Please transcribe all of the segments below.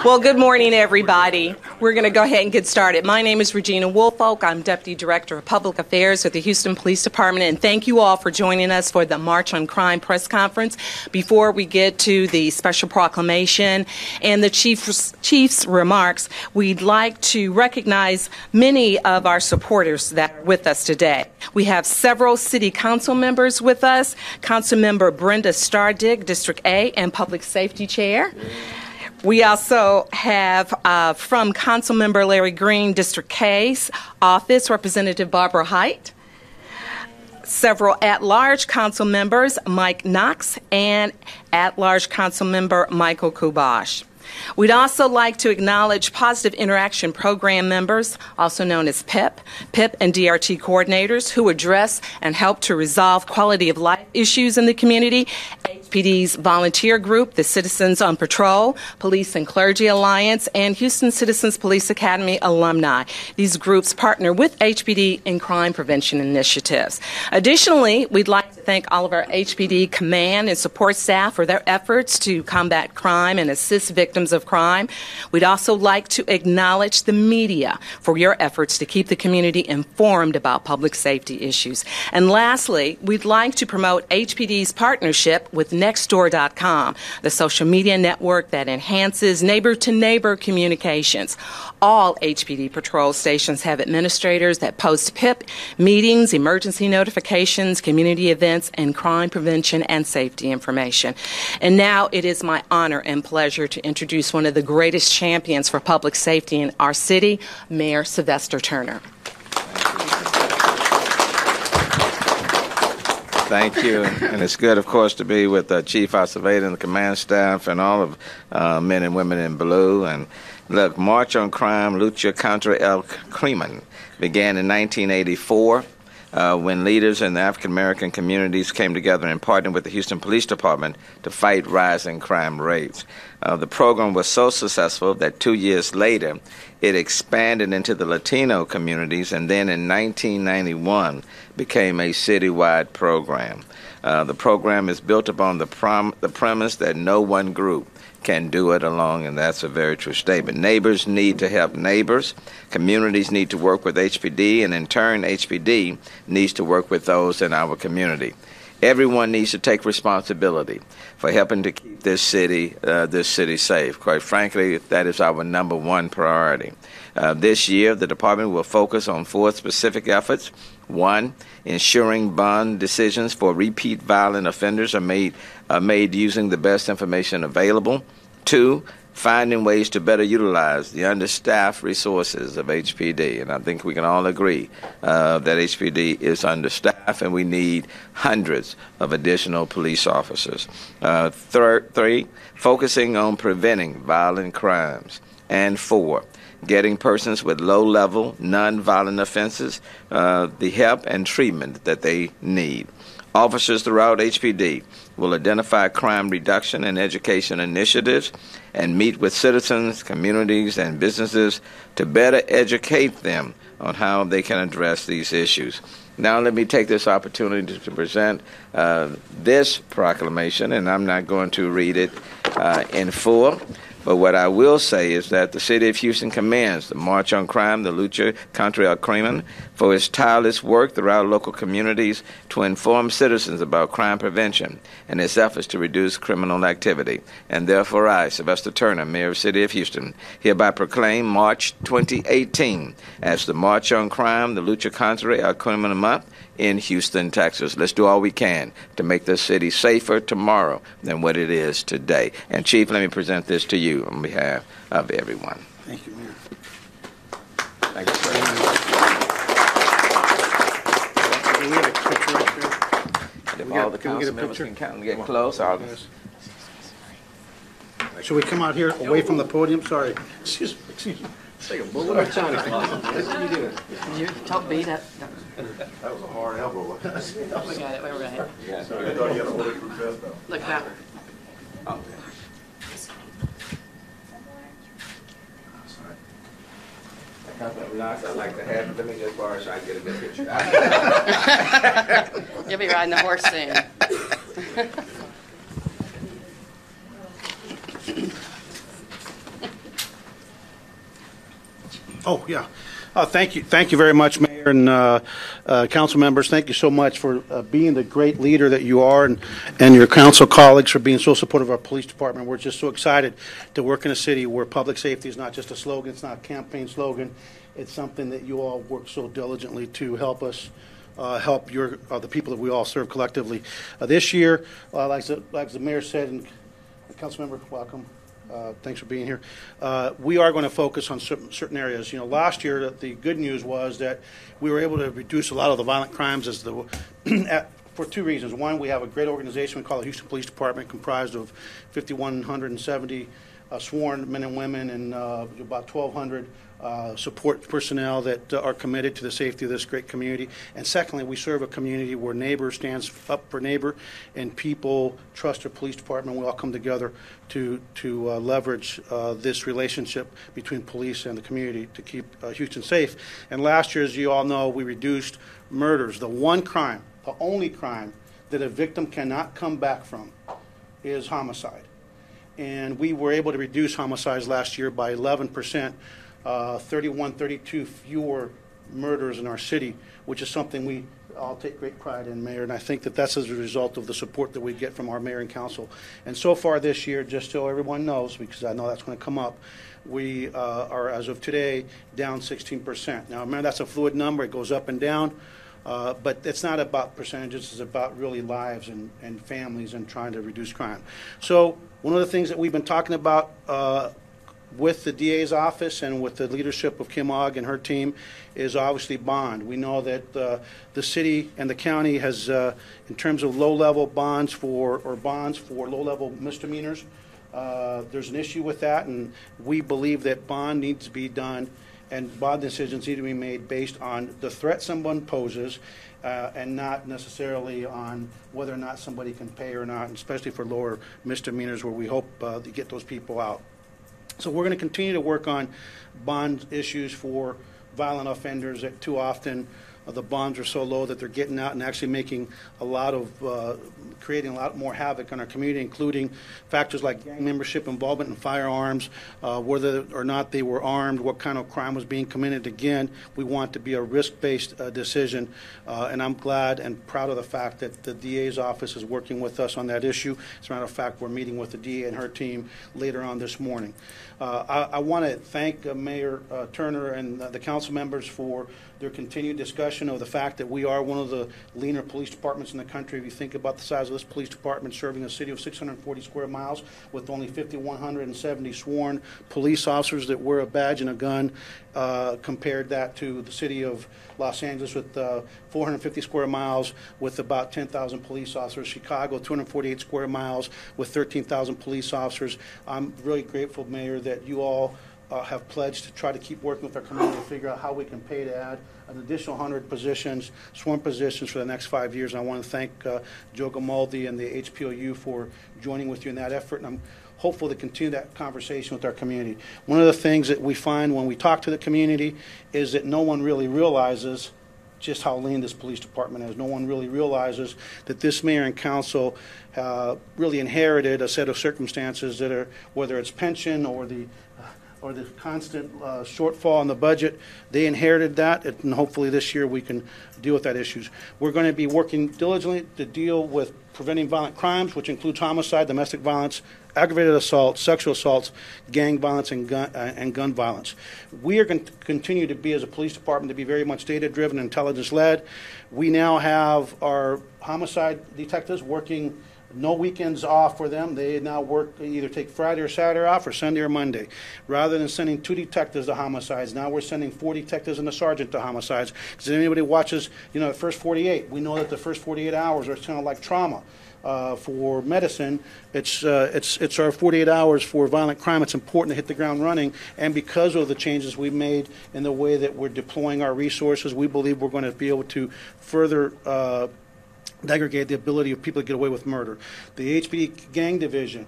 Well, good morning, everybody. We're going to go ahead and get started. My name is Regina Woolfolk. I'm Deputy Director of Public Affairs with the Houston Police Department, and thank you all for joining us for the March on Crime press conference. Before we get to the special proclamation and the Chief's remarks, we'd like to recognize many of our supporters that are with us today. We have several City Council members with us, Councilmember Brenda Stardig, District A and Public Safety Chair. We also have from Councilmember Larry Green, District K's office, Representative Barbara Height, several at-large council members, Mike Knox, and at-large council member Michael Kubash. We'd also like to acknowledge Positive Interaction Program members, also known as PIP and DRT coordinators, who address and help to resolve quality of life issues in the community. HPD's volunteer group, the Citizens on Patrol, Police and Clergy Alliance, and Houston Citizens Police Academy alumni. These groups partner with HPD in crime prevention initiatives. Additionally, we'd like to thank all of our HPD command and support staff for their efforts to combat crime and assist victims of crime. We'd also like to acknowledge the media for your efforts to keep the community informed about public safety issues. And lastly, we'd like to promote HPD's partnership with Nextdoor.com, the social media network that enhances neighbor-to-neighbor communications. All HPD patrol stations have administrators that post PIP meetings, emergency notifications, community events, and crime prevention and safety information. And now it is my honor and pleasure to introduce one of the greatest champions for public safety in our city, Mayor Sylvester Turner. Thank you, and it's good, of course, to be with Chief Acevedo and the command staff and all of men and women in blue. And look, March on Crime, Lucha contra el Crimen began in 1984 when leaders in the African-American communities came together and partnered with the Houston Police Department to fight rising crime rates. The program was so successful that 2 years later, it expanded into the Latino communities, and then in 1991 became a citywide program. The program is built upon the premise that no one group can do it alone, and that's a very true statement. Neighbors need to help neighbors. Communities need to work with HPD, and in turn, HPD needs to work with those in our community. Everyone needs to take responsibility for helping to keep this city safe. Quite frankly, that is our number one priority. This year, the department will focus on 4 specific efforts. 1, ensuring bond decisions for repeat violent offenders are made using the best information available. 2, finding ways to better utilize the understaffed resources of HPD. And I think we can all agree that HPD is understaffed and we need hundreds of additional police officers. 3, focusing on preventing violent crimes. And 4, getting persons with low-level, non-violent offenses the help and treatment that they need. Officers throughout HPD will identify crime reduction and education initiatives and meet with citizens, communities, and businesses to better educate them on how they can address these issues. Now let me take this opportunity to present this proclamation, and I'm not going to read it in full. But what I will say is that the City of Houston commends the March on Crime, the Lucha contra el Crimen, for its tireless work throughout local communities to inform citizens about crime prevention and its efforts to reduce criminal activity. And therefore I, Sylvester Turner, Mayor of the City of Houston, hereby proclaim March 2018 as the March on Crime, the Lucha contra el Crimen month in Houston, Texas. Let's do all we can to make this city safer tomorrow than what it is today. And Chief, let me present this to you on behalf of everyone. Thank you, Mayor. Thank you, sir. Can we get a picture up there? If all the council members can come and get close, I'll... Should we come out here away from the podium? Sorry. Excuse me. Take a bullet or Johnny. What you doing? Your top beat up. That was a hard elbow. We got it. We're right. Look back. Oh. I'd like to have it. Let me just borrow so I can get a good picture. You'll be riding the horse soon. Oh, yeah. Thank you very much, Mayor and council members. Thank you so much for being the great leader that you are, and your council colleagues for being so supportive of our police department. We're just so excited to work in a city where public safety is not just a slogan, it's not a campaign slogan. It's something that you all work so diligently to help us help the people that we all serve collectively. This year, like the mayor said, and council member, welcome. Thanks for being here. We are going to focus on certain areas. You know, last year the good news was that we were able to reduce a lot of the violent crimes for two reasons. One, we have a great organization we call the Houston Police Department, comprised of 5,170 sworn men and women and about 1,200 support personnel that are committed to the safety of this great community. And secondly, we serve a community where neighbor stands up for neighbor, and people trust their police department. We all come together to leverage this relationship between police and the community to keep Houston safe. And last year, as you all know, we reduced murders. The one crime, the only crime that a victim cannot come back from is homicide. And we were able to reduce homicides last year by 11%. 32 fewer murders in our city, which is something we all take great pride in, Mayor, and I think that that's as a result of the support that we get from our mayor and council. And so far this year, just so everyone knows, because I know that's going to come up, we are, as of today, down 16%. Now, remember, that's a fluid number. It goes up and down, but it's not about percentages. It's about really lives and families and trying to reduce crime. So one of the things that we've been talking about with the DA's office and with the leadership of Kim Ogg and her team is obviously bond. We know that the city and the county has, in terms of low-level bonds for low-level misdemeanors, there's an issue with that, and we believe that bond needs to be done and bond decisions need to be made based on the threat someone poses and not necessarily on whether or not somebody can pay or not, especially for lower misdemeanors where we hope to get those people out. So we're going to continue to work on bond issues for violent offenders that too often the bonds are so low that they're getting out and actually making a lot of, creating a lot more havoc in our community, including factors like gang membership, involvement in firearms, whether or not they were armed, what kind of crime was being committed. Again, we want to be a risk-based decision, and I'm glad and proud of the fact that the DA's office is working with us on that issue. As a matter of fact, we're meeting with the DA and her team later on this morning. I want to thank Mayor Turner and the council members for their continued discussion of the fact that we are one of the leaner police departments in the country. If you think about the size of this police department, serving a city of 640 square miles with only 5,170 sworn police officers that wear a badge and a gun, compared that to the city of Los Angeles with 450 square miles with about 10,000 police officers, Chicago 248 square miles with 13,000 police officers. I'm really grateful, Mayor, that you all have pledged to try to keep working with our community to figure out how we can pay to add an additional 100 positions, sworn positions for the next 5 years. And I want to thank Joe Gamaldi and the HPOU for joining with you in that effort. And I'm hopeful to continue that conversation with our community. One of the things that we find when we talk to the community is that no one really realizes just how lean this police department is. No one really realizes that this mayor and council really inherited a set of circumstances that are, whether it's pension or the constant shortfall in the budget, they inherited that, and hopefully this year we can deal with that issues. We're going to be working diligently to deal with preventing violent crimes, which includes homicide, domestic violence, aggravated assault, sexual assaults, gang violence, and gun violence. We are going to continue to be, as a police department, to be very much data-driven and intelligence-led. We now have our homicide detectives working no weekends off for them. They now work, either take Friday or Saturday off or Sunday or Monday. Rather than sending 2 detectives to homicides, now we're sending 4 detectives and a sergeant to homicides. Because anybody watches, the first 48, we know that the first 48 hours are kind of like trauma. For medicine, it's our 48 hours for violent crime. It's important to hit the ground running, and because of the changes we've made in the way that we're deploying our resources, we believe we're going to be able to further aggregate the ability of people to get away with murder. The HPD gang division,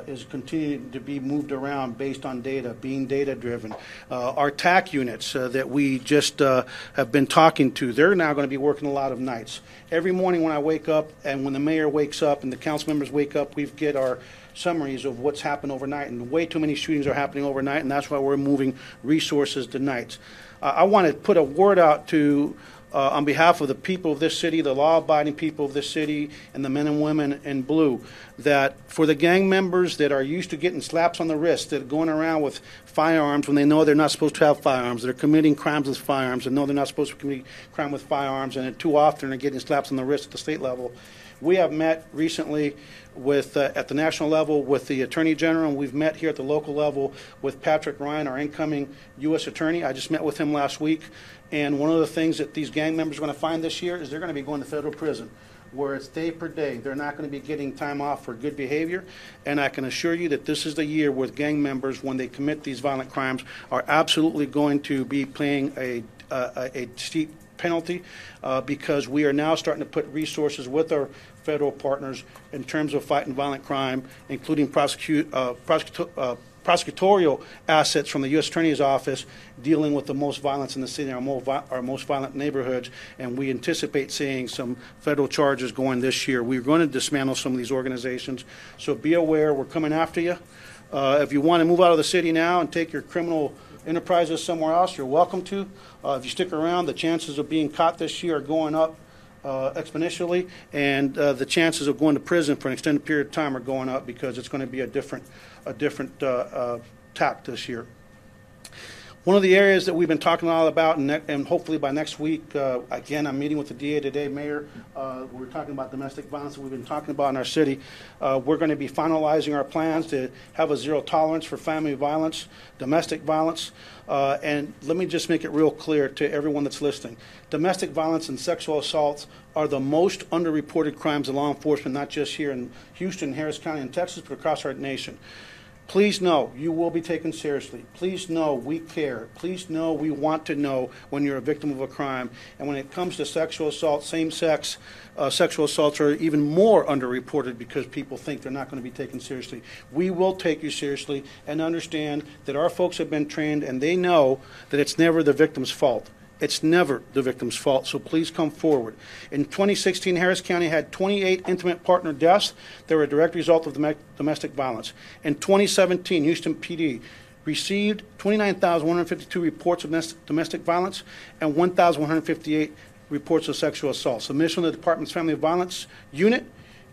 is continuing to be moved around based on data, being data-driven. Our TAC units that we just have been talking to, they're now going to be working a lot of nights. Every morning when I wake up and when the mayor wakes up and the council members wake up, we get our summaries of what's happened overnight, and way too many shootings are happening overnight, and that's why we're moving resources to nights. I want to put a word out to on behalf of the people of this city, the law-abiding people of this city, and the men and women in blue, that for the gang members that are used to getting slaps on the wrist, that are going around with firearms when they know they're not supposed to have firearms, that are committing crimes with firearms and know they're not supposed to commit crime with firearms, and too often are getting slaps on the wrist at the state level. We have met recently with at the national level with the Attorney General, and we've met here at the local level with Patrick Ryan, our incoming U.S. Attorney. I just met with him last week, and one of the things that these gang members are going to find this year is they're going to be going to federal prison, where it's day per day. They're not going to be getting time off for good behavior, and I can assure you that this is the year where gang members, when they commit these violent crimes, are absolutely going to be paying a steep penalty because we are now starting to put resources with our federal partners in terms of fighting violent crime, including prosecutorial assets from the U.S. Attorney's Office dealing with the most violence in the city, our most violent neighborhoods, and we anticipate seeing some federal charges going this year. We're going to dismantle some of these organizations, so be aware we're coming after you. If you want to move out of the city now and take your criminal enterprises somewhere else, you're welcome to. If you stick around, the chances of being caught this year are going up exponentially, and the chances of going to prison for an extended period of time are going up because it's going to be a different tack this year. One of the areas that we've been talking a lot about, and hopefully by next week, again, I'm meeting with the DA today, Mayor. We're talking about domestic violence that we've been talking about in our city. We're going to be finalizing our plans to have a zero tolerance for family violence, domestic violence, and let me just make it real clear to everyone that's listening. Domestic violence and sexual assaults are the most underreported crimes of law enforcement, not just here in Houston, Harris County, and Texas, but across our nation. Please know you will be taken seriously. Please know we care. Please know we want to know when you're a victim of a crime. And when it comes to sexual assault, same-sex sexual assaults are even more underreported because people think they're not going to be taken seriously. We will take you seriously and understand that our folks have been trained and they know that it's never the victim's fault. It's never the victim's fault, so please come forward. In 2016, Harris County had 28 intimate partner deaths that were a direct result of domestic violence. In 2017, Houston PD received 29,152 reports of domestic violence and 1,158 reports of sexual assault. So the mission of the Department's Family Violence Unit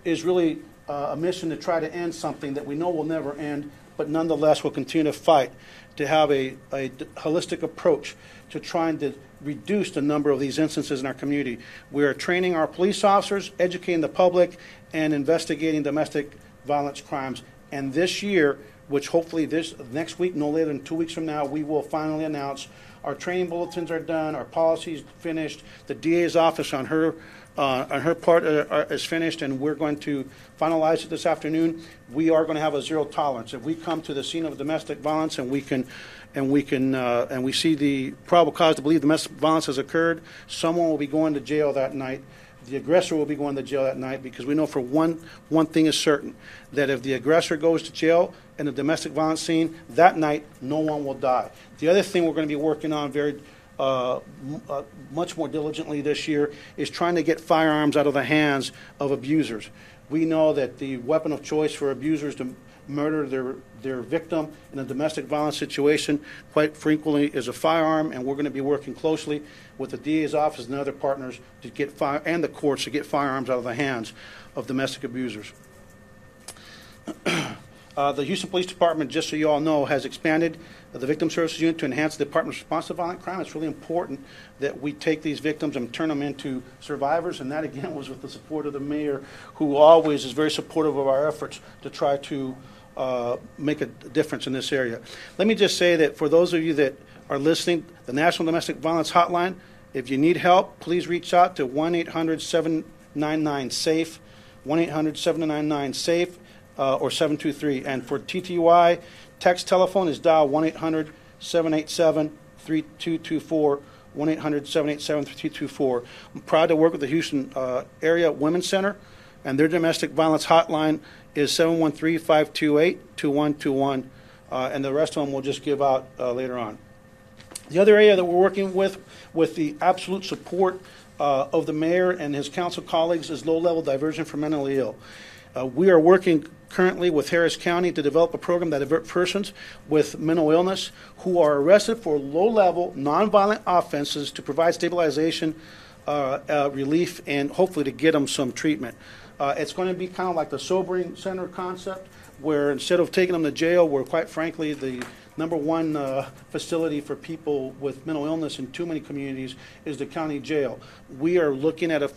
is really a mission to try to end something that we know will never end, but nonetheless will continue to fight to have a holistic approach to trying to reduce the number of these instances in our community. We are training our police officers, educating the public, and investigating domestic violence crimes. And this year, which hopefully next week, no later than 2 weeks from now, we will finally announce our training bulletins are done, our policies finished, the DA's office on her part is finished, and we're going to finalize it this afternoon. We are going to have a zero tolerance. If we come to the scene of domestic violence and we see the probable cause to believe domestic violence has occurred, someone will be going to jail that night. The aggressor will be going to jail that night, because we know for one thing is certain, that if the aggressor goes to jail in the domestic violence scene, that night no one will die. The other thing we're going to be working on much more diligently this year is trying to get firearms out of the hands of abusers. We know that the weapon of choice for abusers to murder their victim in a domestic violence situation quite frequently is a firearm, and we're going to be working closely with the DA's office and other partners to get and the courts to get firearms out of the hands of domestic abusers. The Houston Police Department, just so you all know, has expanded the Victim Services Unit to enhance the department's response to violent crime. It's really important that we take these victims and turn them into survivors, and that again was with the support of the mayor, who always is very supportive of our efforts to try to make a difference in this area. Let me just say that for those of you that are listening, the National Domestic Violence Hotline, if you need help, please reach out to 1-800-799-SAFE, 1-800-799-SAFE, or 723. And for TTY, text telephone is dial 1-800-787-3224, 1-800-787-3224. I'm proud to work with the Houston Area Women's Center, and their domestic violence hotline is 713-528-2121, and the rest of them we'll just give out later on. The other area that we're working with the absolute support of the mayor and his council colleagues, is low-level diversion for mentally ill. We are working currently with Harris County to develop a program that diverts persons with mental illness who are arrested for low-level, nonviolent offenses to provide stabilization, relief, and hopefully to get them some treatment. It's going to be kind of like the sobering center concept, where instead of taking them to jail, where quite frankly the number one facility for people with mental illness in too many communities is the county jail. We are looking at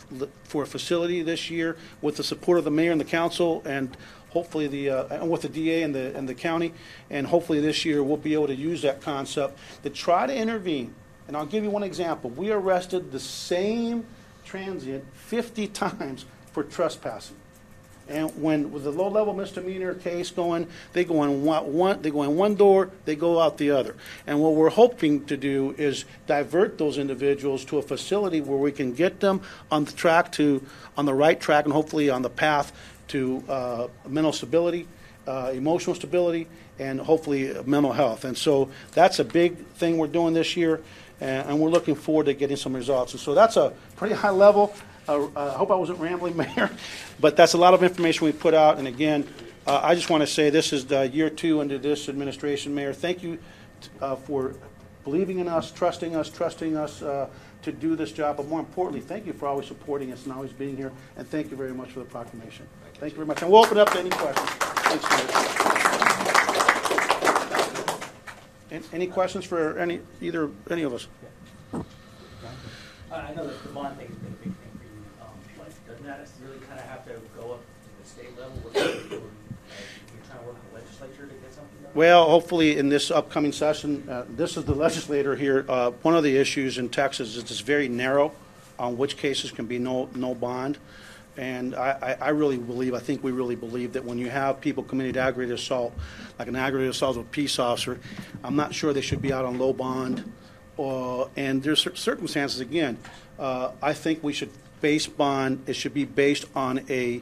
for a facility this year with the support of the mayor and the council, and hopefully and with the DA and the county, and hopefully this year we'll be able to use that concept to try to intervene. And I'll give you one example. We arrested the same transient 50 times for trespassing. And with the low-level misdemeanor case going, they go in one door, they go out the other. And what we're hoping to do is divert those individuals to a facility where we can get them on the right track, and hopefully on the path to mental stability, emotional stability, and hopefully mental health. And so that's a big thing we're doing this year, and we're looking forward to getting some results. And so that's a pretty high level. I hope I wasn't rambling, Mayor, but that's a lot of information we put out. And again, I just want to say this is year 2 into this administration, Mayor. Thank you for believing in us, trusting us to do this job. But more importantly, thank you for always supporting us and always being here. And thank you very much for the proclamation. Thank you very much. And we'll open it up to any questions. Thanks, Mayor. Any questions for any of us? I know that the bond thing has been a big thing for you, but doesn't that really kind of have to go up to the state level? You're trying to work with the legislature to get something done? Well, hopefully in this upcoming session, this is the legislator here. One of the issues in Texas is it's very narrow on which cases can be no bond. And I think we really believe that when you have people committing aggravated assault, like an aggravated assault with a peace officer, I'm not sure they should be out on low bond. And there's circumstances, again, I think we should base bond, it should be based on a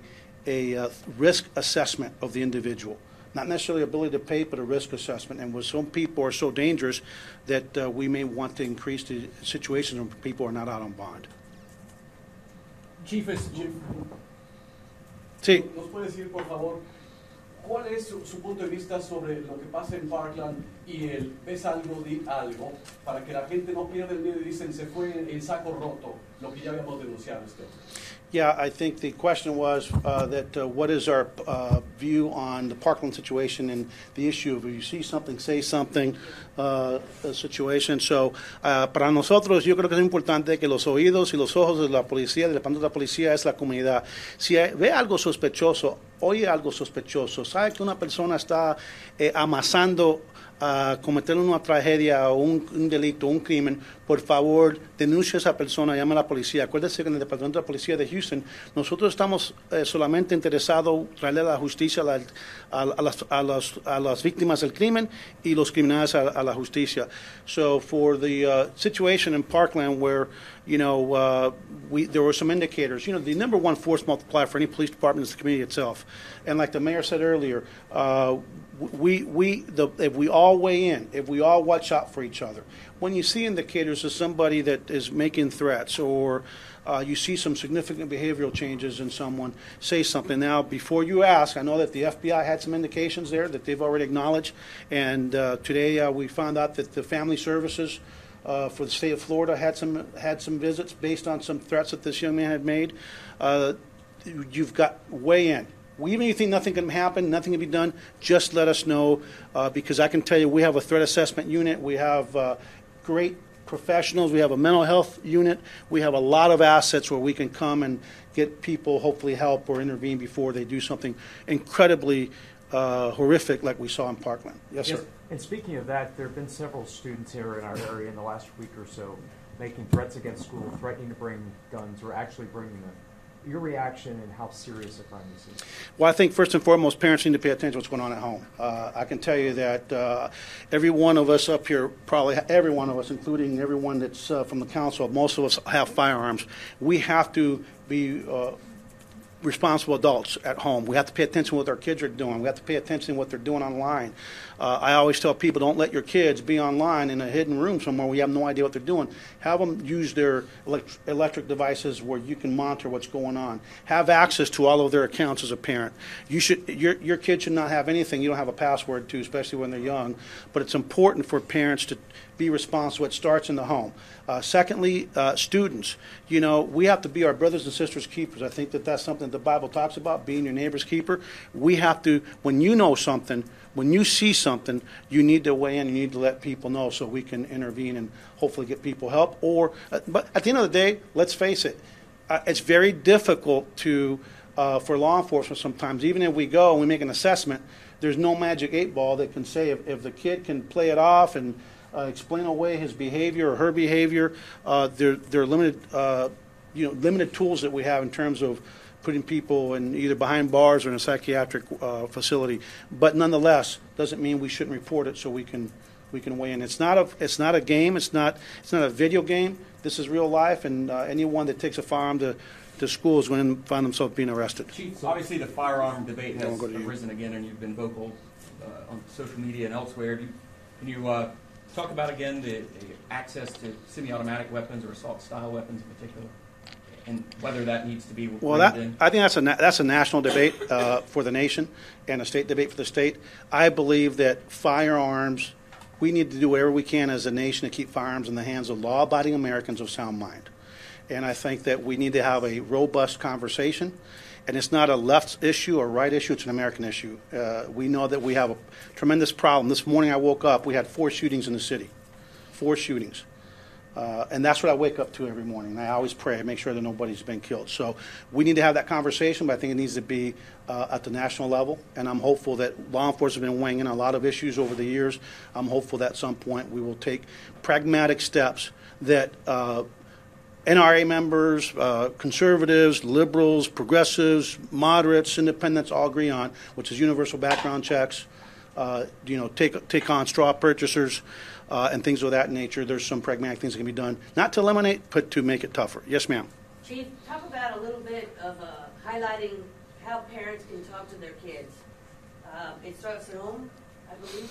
risk assessment of the individual. Not necessarily ability to pay, but a risk assessment. And with some people are so dangerous that we may want to increase the situations where people are not out on bond. Chief, Sí. ¿nos puede decir, por favor, cuál es su punto de vista sobre lo que pasa en Parkland y el ves algo, di algo, para que la gente no pierda el miedo y dicen se fue en saco roto, lo que ya habíamos denunciado este hombre? Yeah, I think the question was what is our view on the Parkland situation and the issue of if you see something, say something situation. So, para nosotros, yo creo que es importante que los oídos y los ojos de la policía, del departamento de la policía, es la comunidad. Si ve algo sospechoso, oye algo sospechoso, sabe que una persona está amasando a cometer una tragedia o un delito, un crimen, por favor, denuncie a esa persona, llame a la policía. Acuérdese que en el Departamento de la Policía de Houston, nosotros estamos solamente interesados en traerle a la justicia a las víctimas del crimen y los criminales a la justicia. So for the situation in Parkland where, there were some indicators. The number one force multiplier for any police department is the community itself. And like the mayor said earlier, if we all weigh in, if we all watch out for each other, when you see indicators of somebody that is making threats or you see some significant behavioral changes in someone, say something. Now, before you ask, I know that the FBI had some indications there that they've already acknowledged, and today we found out that the Family Services for the state of Florida had some visits based on some threats that this young man had made. You've got weigh in. Even if you think nothing can happen, nothing can be done, just let us know, because I can tell you we have a threat assessment unit. We have great professionals. We have a mental health unit. We have a lot of assets where we can come and get people hopefully help or intervene before they do something incredibly horrific like we saw in Parkland. Yes, sir. And speaking of that, there have been several students here in our area in the last week or so making threats against school, threatening to bring guns or actually bringing them. Your reaction and how serious a crime this is? Well, I think first and foremost, parents need to pay attention to what's going on at home. I can tell you that every one of us up here, probably every one of us, including everyone that's from the council, most of us have firearms. We have to be responsible adults at home. We have to pay attention to what our kids are doing. We have to pay attention to what they're doing online. I always tell people, don't let your kids be online in a hidden room somewhere where you have no idea what they're doing. Have them use their electric devices where you can monitor what's going on. Have access to all of their accounts as a parent. Your kid should not have anything you don't have a password to, especially when they're young. But it's important for parents to be responsible. It starts in the home. Secondly, students. You know, we have to be our brothers and sisters' keepers. I think that that's something the Bible talks about, being your neighbor's keeper. We have to, when you know something, when you see something, you need to weigh in. You need to let people know so we can intervene and hopefully get people help. But at the end of the day, let's face it, it's very difficult to for law enforcement sometimes. Even if we go and we make an assessment, there's no magic 8-ball that can say if the kid can play it off and explain away his behavior or her behavior. There are limited, limited tools that we have in terms of putting people in either behind bars or in a psychiatric facility. But nonetheless, doesn't mean we shouldn't report it so we can weigh in. It's not a game. It's not a video game. This is real life, and anyone that takes a firearm to school is going to find themselves being arrested. Chief, obviously the firearm debate has arisen again, and you've been vocal on social media and elsewhere. Can you talk about again the access to semi-automatic weapons or assault-style weapons in particular, and whether that needs to be I think that's a national debate for the nation and a state debate for the state. I believe that firearms, we need to do whatever we can as a nation to keep firearms in the hands of law-abiding Americans of sound mind. And I think that we need to have a robust conversation. And it's not a left issue or right issue, it's an American issue. We know that we have a tremendous problem. This morning I woke up, we had 4 shootings in the city. 4 shootings. And that's what I wake up to every morning. I always pray, make sure that nobody's been killed. So we need to have that conversation, but I think it needs to be at the national level. And I'm hopeful that law enforcement has been weighing in on a lot of issues over the years. I'm hopeful that at some point we will take pragmatic steps that NRA members, conservatives, liberals, progressives, moderates, independents all agree on, which is universal background checks, take on straw purchasers, and things of that nature. There's some pragmatic things that can be done, not to eliminate, but to make it tougher. Yes, ma'am. Chief, talk about a little bit of highlighting how parents can talk to their kids. It starts at home, I believe,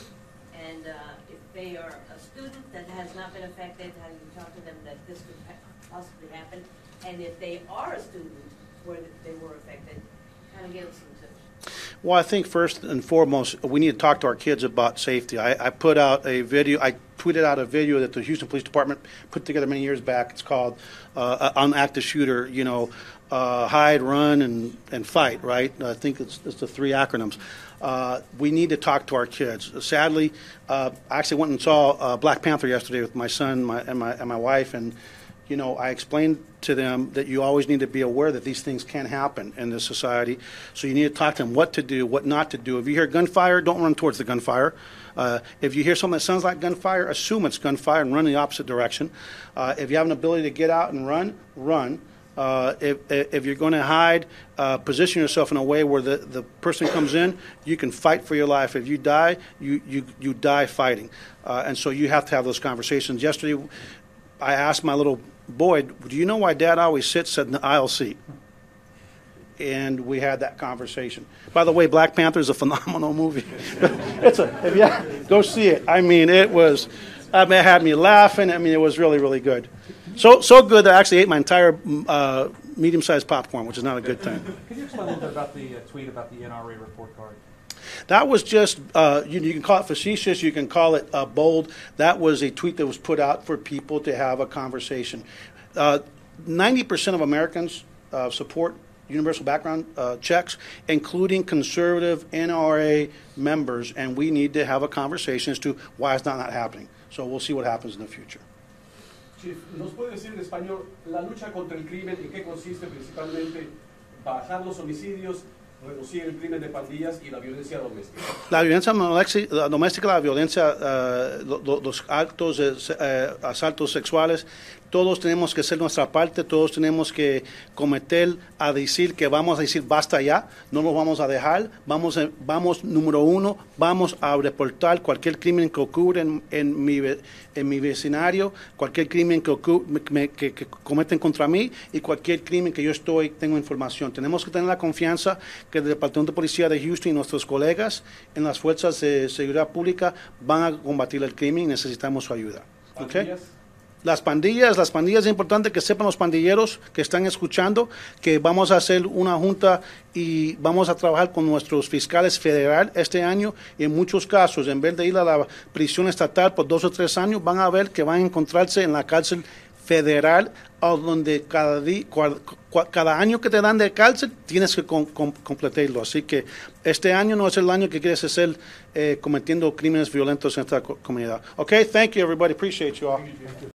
and if they are a student that has not been affected, how do you talk to them that this could possibly happen? And if they are a student where they were affected, kind of give them some tips. Well, I think first and foremost, we need to talk to our kids about safety. I put out a video, I tweeted out a video that the Houston Police Department put together many years back. It's called On Active Shooter, hide, run, and fight, right? I think it's the 3 acronyms. We need to talk to our kids. Sadly, I actually went and saw Black Panther yesterday with my son and my wife, and I explained to them that you always need to be aware that these things can happen in this society. So you need to talk to them what to do, what not to do. If you hear gunfire, don't run towards the gunfire. If you hear something that sounds like gunfire, assume it's gunfire and run in the opposite direction. If you have an ability to get out and run. If you're going to hide, position yourself in a way where the person comes in, you can fight for your life. If you die, you die fighting. And so you have to have those conversations. Yesterday, I asked my little boy, do you know why Dad always sits in the aisle seat? And we had that conversation. By the way, Black Panther is a phenomenal movie. Go see it. It had me laughing. It was really, really good. So good that I actually ate my entire medium-sized popcorn, which is not a good thing. Can you explain a little bit about the tweet about the NRA report card? That was just, you can call it facetious, you can call it bold. That was a tweet that was put out for people to have a conversation. 90% of Americans support universal background checks, including conservative NRA members, and we need to have a conversation as to why it's not happening. So we'll see what happens in the future. Chief, ¿nos puede decir en español la lucha contra el crimen en qué consiste principalmente? Bajar los homicidios, reducir el crimen de pandillas y la violencia doméstica. La violencia doméstica, la violencia, los actos, asaltos sexuales, todos tenemos que hacer nuestra parte, todos tenemos que cometer a decir que vamos a decir basta ya, no nos vamos a dejar, vamos número uno, vamos a reportar cualquier crimen que ocurre en mi vecindario, cualquier crimen que cometen contra mí y cualquier crimen que yo tengo información. Tenemos que tener la confianza que el Departamento de Policía de Houston y nuestros colegas en las fuerzas de seguridad pública van a combatir el crimen y necesitamos su ayuda. ¿Okay? Las pandillas es importante que sepan los pandilleros que están escuchando que vamos a hacer una junta y vamos a trabajar con nuestros fiscales federal este año y en muchos casos, en vez de ir a la prisión estatal por 2 o 3 años, van a ver que van a encontrarse en la cárcel federal, donde cada año que te dan de cárcel tienes que completarlo. Así que este año no es el año que quieres hacer cometiendo crímenes violentos en esta comunidad. Okay, thank you everybody, appreciate you all.